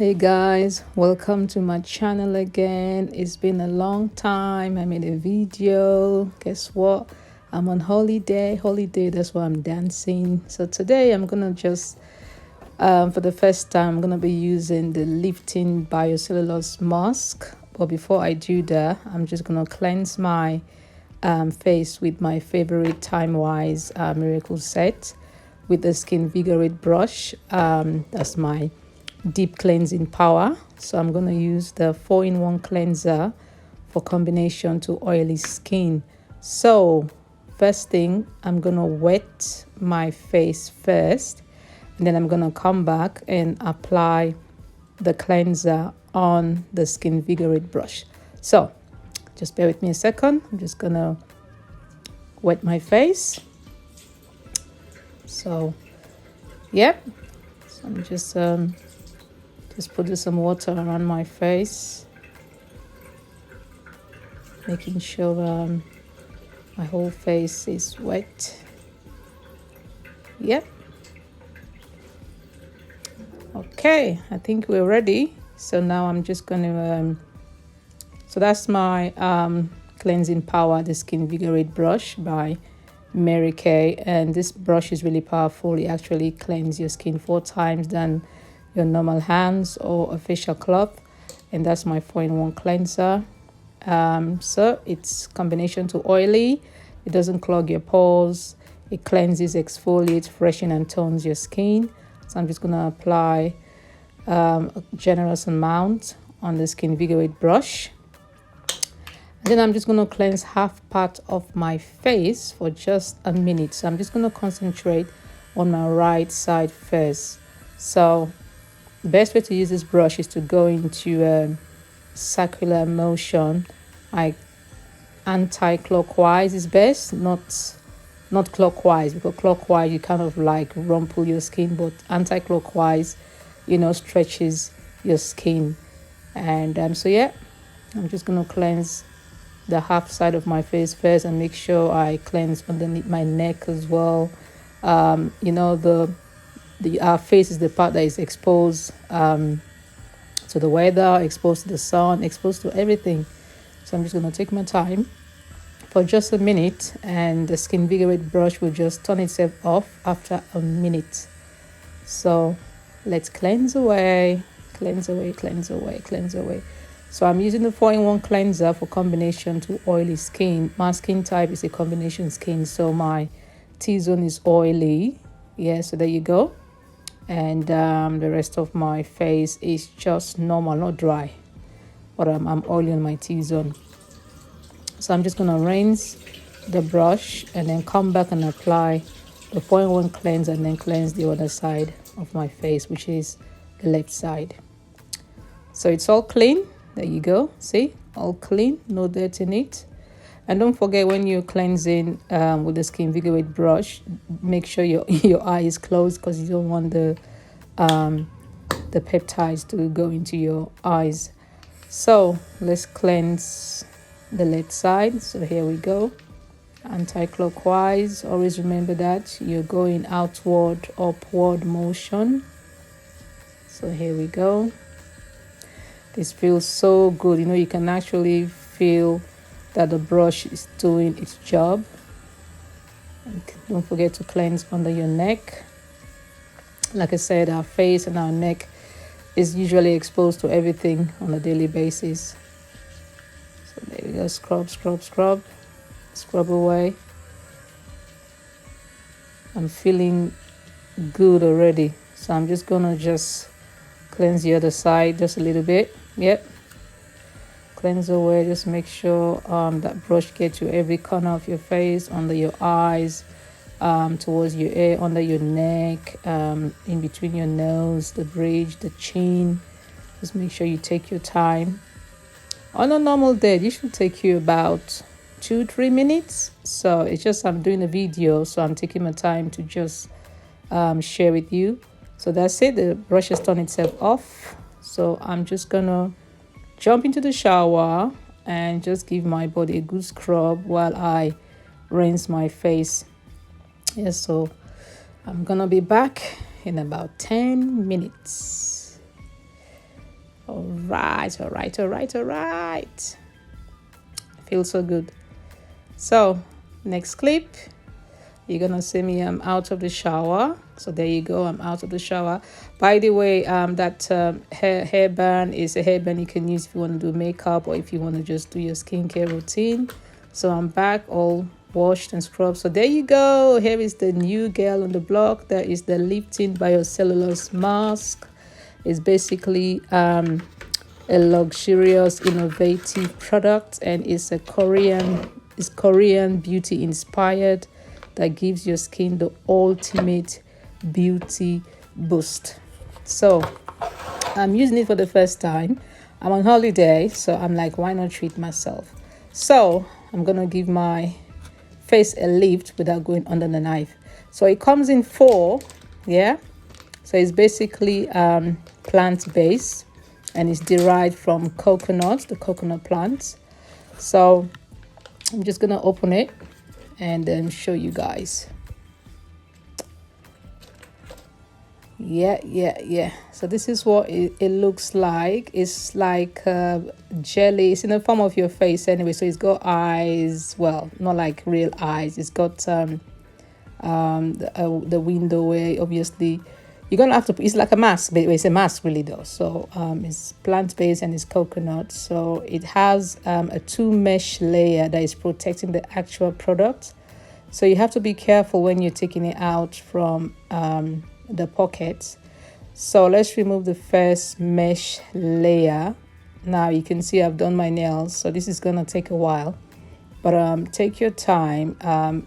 Hey guys, welcome to my channel again. It's been a long time. I made a video. Guess what? I'm on holiday. That's why I'm dancing. So today I'm gonna just for the first time I'm gonna be using the lifting bio-cellulose mask. But before I do that, I'm just gonna cleanse my face with my favorite Timewise miracle set with the Skinvigorate brush. That's my deep cleansing power. So I'm going to use the 4-in-1 cleanser for combination to oily skin. So first thing, I'm going to wet my face first, and then I'm going to come back and apply the cleanser on the Skinvigorate brush. So just bear with me a second. I'm just going to wet my face. So yeah, so I'm just putting some water around my face, making sure my whole face is wet. Yep. Okay, I think we're ready. So now I'm just going to so that's my cleansing power, the Skinvigorate brush by Mary Kay, and this brush is really powerful. It actually cleanses your skin 4 times than your normal hands or a facial cloth. And that's my 4-in-1 cleanser. So it's combination to oily. It doesn't clog your pores. It cleanses, exfoliates, freshens and tones your skin. So I'm just going to apply a generous amount on the Skinvigorate brush. And then I'm just going to cleanse half part of my face for just a minute. So I'm just going to concentrate on my right side first. So the best way to use this brush is to go into a circular motion, like anti-clockwise is best, not clockwise, because clockwise you kind of like rumple your skin, but anti-clockwise, stretches your skin. And so yeah, I'm just going to cleanse the half side of my face first and make sure I cleanse underneath my neck as well. Our face is the part that is exposed to the weather, exposed to the sun, exposed to everything. So I'm just going to take my time for just a minute, and the Skinvigorate brush will just turn itself off after a minute. So let's cleanse away. So I'm using the 4-in-1 cleanser for combination to oily skin. My skin type is a combination skin, so my T-zone is oily. Yeah, so there you go. And the rest of my face is just normal, not dry, but I'm oily on my T-zone. So I'm just going to rinse the brush and then come back and apply the 4-in-1 cleanser and then cleanse the other side of my face, which is the left side. So it's all clean. There you go. See, all clean, no dirt in it. And don't forget, when you're cleansing with the Skinvigorate brush, make sure your eye is closed, because you don't want the peptides to go into your eyes. So let's cleanse the left side. So here we go. Anti-clockwise. Always remember that you're going outward, upward motion. So here we go. This feels so good. You can actually feel that the brush is doing its job. And don't forget to cleanse under your neck. Like I said, our face and our neck is usually exposed to everything on a daily basis. So there we go. Scrub away. I'm feeling good already. So I'm just gonna cleanse the other side just a little bit. Yep. Cleanse away. Just make sure that brush gets to every corner of your face, under your eyes, towards your ear, under your neck, in between your nose, the bridge, the chin. Just make sure you take your time. On a normal day, it should take you about 2-3 minutes. So it's just I'm doing a video, so I'm taking my time to just share with you. So that's it. The brush has turned itself off. So I'm just gonna jump into the shower and just give my body a good scrub while I rinse my face. Yes, so I'm gonna be back in about 10 minutes. All right. Feels so good. So next clip, you're gonna see me, I'm out of the shower. So there you go, I'm out of the shower. By the way, that hairband is a hairband you can use if you want to do makeup or if you want to just do your skincare routine. So I'm back, all washed and scrubbed. So there you go, here is the new girl on the block. There is the Lifting Bio-cellulose mask. It's basically a luxurious, innovative product, and it's Korean beauty inspired, that gives your skin the ultimate beauty boost. So I'm using it for the first time. I'm on holiday, so I'm like, why not treat myself? So I'm gonna give my face a lift without going under the knife. So it comes in 4, yeah. So it's basically plant-based, and it's derived from the coconut plants. So I'm just gonna open it and then show you guys. Yeah. So this is what it looks like. It's like jelly. It's in the form of your face anyway. So it's got eyes. Well, not like real eyes. It's got the window where obviously you're gonna have to. It's like a mask, but it's a mask really though. So it's plant-based and it's coconut. So it has a 2 mesh layer that is protecting the actual product. So you have to be careful when you're taking it out from the pockets. So let's remove the first mesh layer. Now you can see I've done my nails, so this is gonna take a while, but take your time.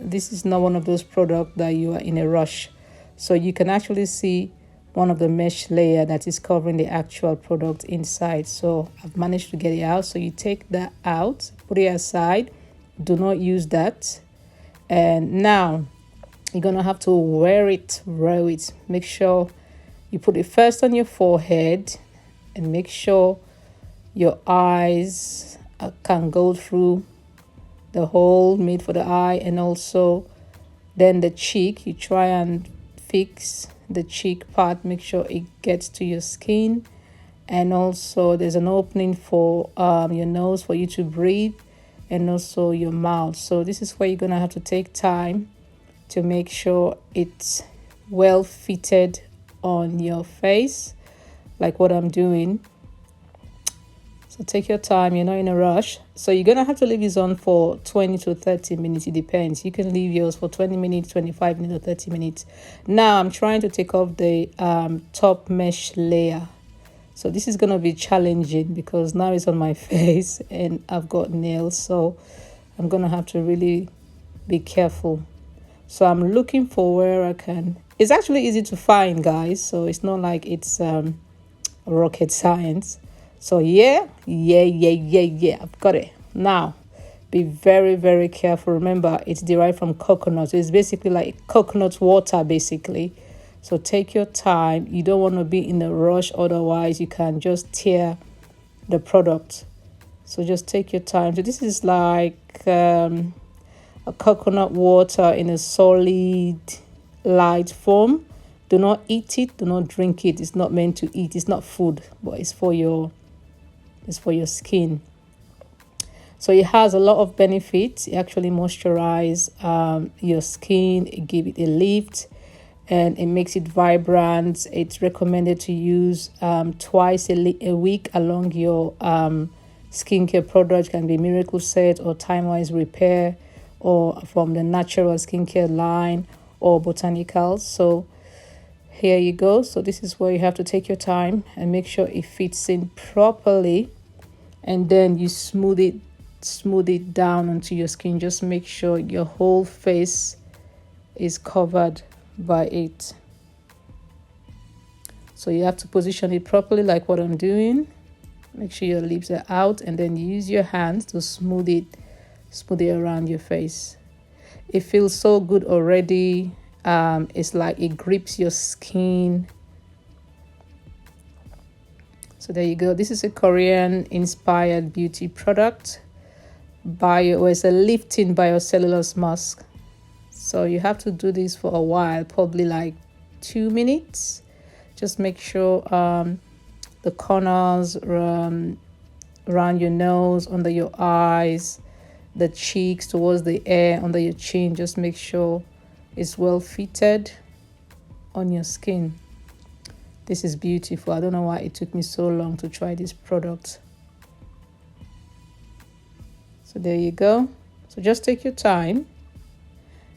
This is not one of those products that you are in a rush. So you can actually see one of the mesh layer that is covering the actual product inside. So I've managed to get it out. So you take that out, put it aside, do not use that. And now you're gonna have to wear it. Make sure you put it first on your forehead, and make sure your eyes can go through the hole made for the eye, and also then the cheek. You try and fix the cheek part, make sure it gets to your skin, and also there's an opening for your nose for you to breathe, and also your mouth. So this is where you're gonna have to take time to make sure it's well fitted on your face, like what I'm doing. So take your time, you're not in a rush. So you're gonna have to leave this on for 20 to 30 minutes. It depends. You can leave yours for 20 minutes, 25 minutes, or 30 minutes. Now I'm trying to take off the top mesh layer. So this is gonna be challenging because now it's on my face and I've got nails. So I'm gonna have to really be careful. So I'm looking for where I can. It's actually easy to find, guys. So it's not like it's rocket science. So yeah, I've got it. Now, be very, very careful. Remember, it's derived from coconut. So it's basically like coconut water, basically. So take your time. You don't want to be in a rush, otherwise you can just tear the product. So just take your time. So this is like a coconut water in a solid, light form. Do not eat it. Do not drink it. It's not meant to eat. It's not food, but it's for your skin. So it has a lot of benefits. It actually moisturizes your skin. It gives it a lift, and it makes it vibrant. It's recommended to use twice a week along your skincare product. Can be Miracle Set or Timewise Repair, or from the natural skincare line, or botanicals. So here you go. So this is where you have to take your time and make sure it fits in properly, and then you smooth it down onto your skin. Just make sure your whole face is covered by it. So you have to position it properly, like what I'm doing. Make sure your lips are out, and then use your hands to smooth it around your face. It feels so good already. It's like it grips your skin. So there you go. This is a Korean inspired beauty product. It's a Lifting Bio-cellulose mask. So you have to do this for a while, probably like 2 minutes. Just make sure the corners, around your nose, under your eyes, the cheeks, towards the ear, under your chin. Just make sure it's well fitted on your skin. This is beautiful. I don't know why it took me so long to try this product. So there you go. So just take your time.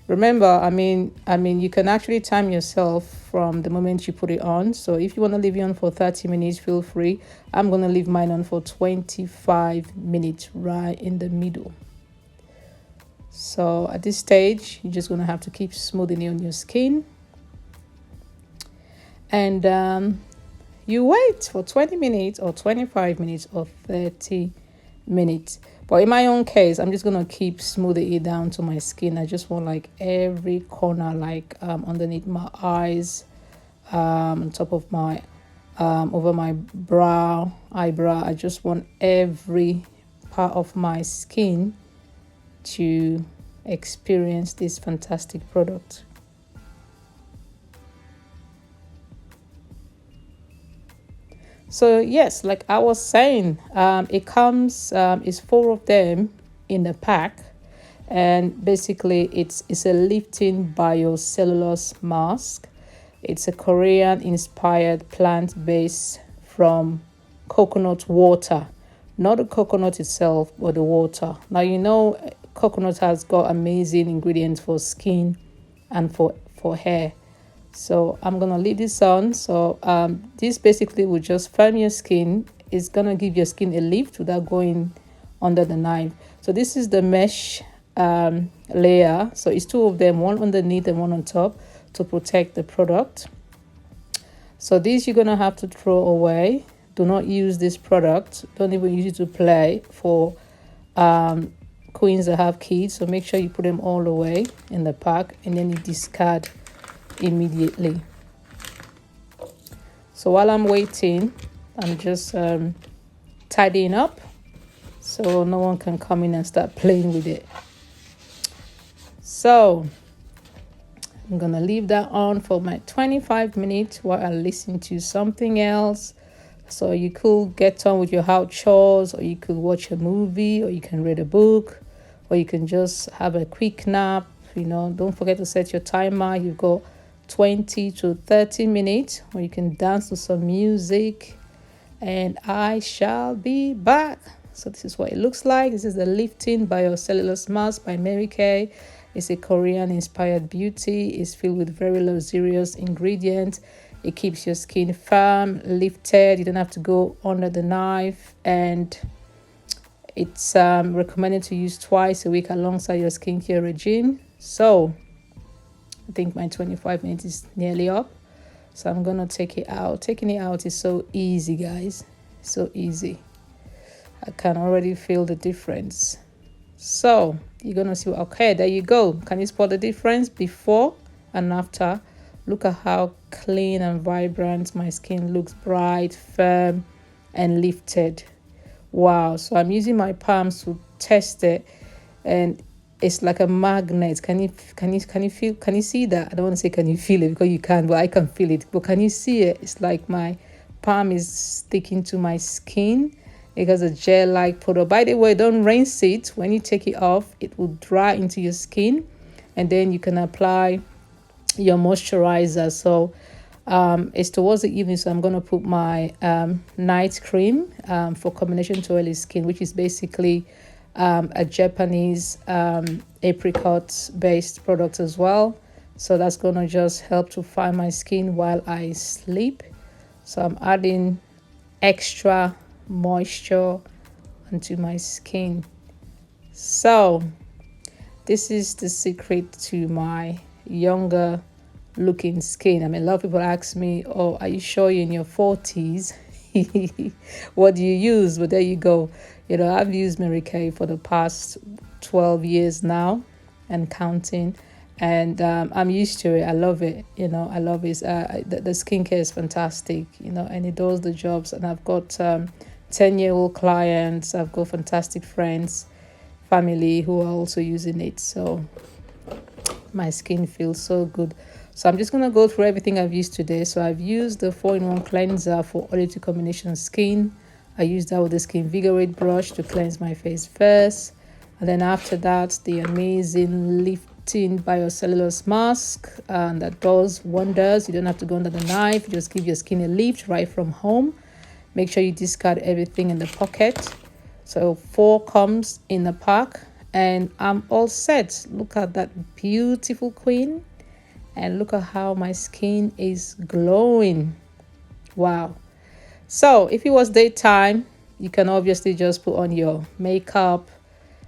Remember, I mean, you can actually time yourself from the moment you put it on. So if you want to leave it on for 30 minutes, feel free. I'm going to leave mine on for 25 minutes, right in the middle. So at this stage, you're just going to have to keep smoothing it on your skin. And you wait for 20 minutes or 25 minutes or 30 minutes. But in my own case, I'm just going to keep smoothing it down to my skin. I just want like every corner, like underneath my eyes, on top of my, over my eyebrow. I just want every part of my skin to experience this fantastic product. So yes, like I was saying, it comes, it's 4 of them in the pack, and basically it's a lifting bio-cellulose mask. It's a Korean inspired plant based from coconut water, not the coconut itself, but the water. Now, you know, coconut has got amazing ingredients for skin and for hair. So I'm gonna leave this on. So this basically will just firm your skin. It's gonna give your skin a lift without going under the knife. So this is the mesh layer. So it's 2 of them, one underneath and one on top, to protect the product. So these you're gonna have to throw away. Do not use this product. Don't even use it to play for queens that have kids. So make sure you put them all away in the pack, and then you discard immediately. So while I'm waiting, I'm just tidying up so no one can come in and start playing with it. So I'm gonna leave that on for my 25 minutes while I listen to something else. So you could get on with your house chores, or you could watch a movie, or you can read a book, or you can just have a quick nap. You know, don't forget to set your timer. You've got 20 to 30 minutes, or you can dance to some music, and I shall be back. So this is what it looks like. This is the Lifting Bio-cellulose mask by Mary Kay. It's a Korean inspired beauty. It's filled with very luxurious ingredients. It keeps your skin firm, lifted. You don't have to go under the knife, and it's recommended to use twice a week alongside your skincare regime. So I think my 25 minutes is nearly up, so I'm gonna take it out. Taking it out is so easy, guys, so easy. I can already feel the difference. So you're gonna see, okay, there you go. Can you spot the difference before and after? Look at how clean and vibrant my skin looks, bright, firm, and lifted. Wow. So I'm using my palms to test it, and it's like a magnet. Can you see that? I don't want to say can you feel it, because you can, but I can feel it. But can you see it? It's like my palm is sticking to my skin. It has a gel-like product. By the way, don't rinse it. When you take it off, it will dry into your skin, and then you can apply your moisturizer. So it's towards the evening, so I'm going to put my night cream for combination to oily skin, which is basically a Japanese apricot based product as well. So that's going to just help to firm my skin while I sleep. So I'm adding extra moisture onto my skin. So this is the secret to my younger looking skin. I mean, a lot of people ask me, oh, are you sure you're in your 40s? What do you use? But there you go. You know, I've used Mary Kay for the past 12 years now and counting, and I'm used to it. I love it. You know, I love it. The skincare is fantastic, you know, and it does the jobs. And I've got 10-year-old clients. I've got fantastic friends, family who are also using it. So my skin feels so good. So I'm just going to go through everything I've used today. So I've used the 4-in-1 cleanser for oily-to combination skin. I used that with the Skinvigorate brush to cleanse my face first. And then after that, the amazing lifting bio-cellulose mask that does wonders. You don't have to go under the knife. You just give your skin a lift right from home. Make sure you discard everything in the pocket. So 4 comes in the pack and I'm all set. Look at that beautiful queen. And look at how my skin is glowing. Wow. So if it was daytime, you can obviously just put on your makeup.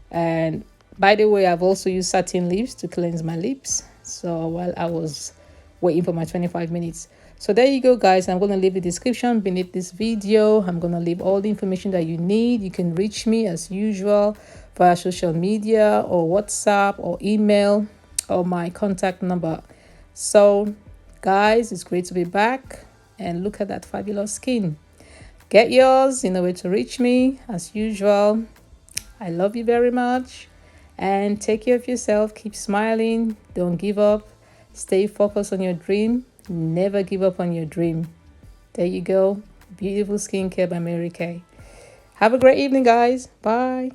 And by the way, I've also used satin lips to cleanse my lips. So while I was waiting for my 25 minutes. So there you go, guys. I'm going to leave the description beneath this video. I'm going to leave all the information that you need. You can reach me as usual via social media or WhatsApp or email or my contact number. So guys, it's great to be back and look at that fabulous skin. Get yours. You know where to reach me as usual. I love you very much and take care of yourself. Keep smiling. Don't give up. Stay focused on your dream. Never give up on your dream. There you go. Beautiful skincare by Mary Kay. Have a great evening, guys. Bye.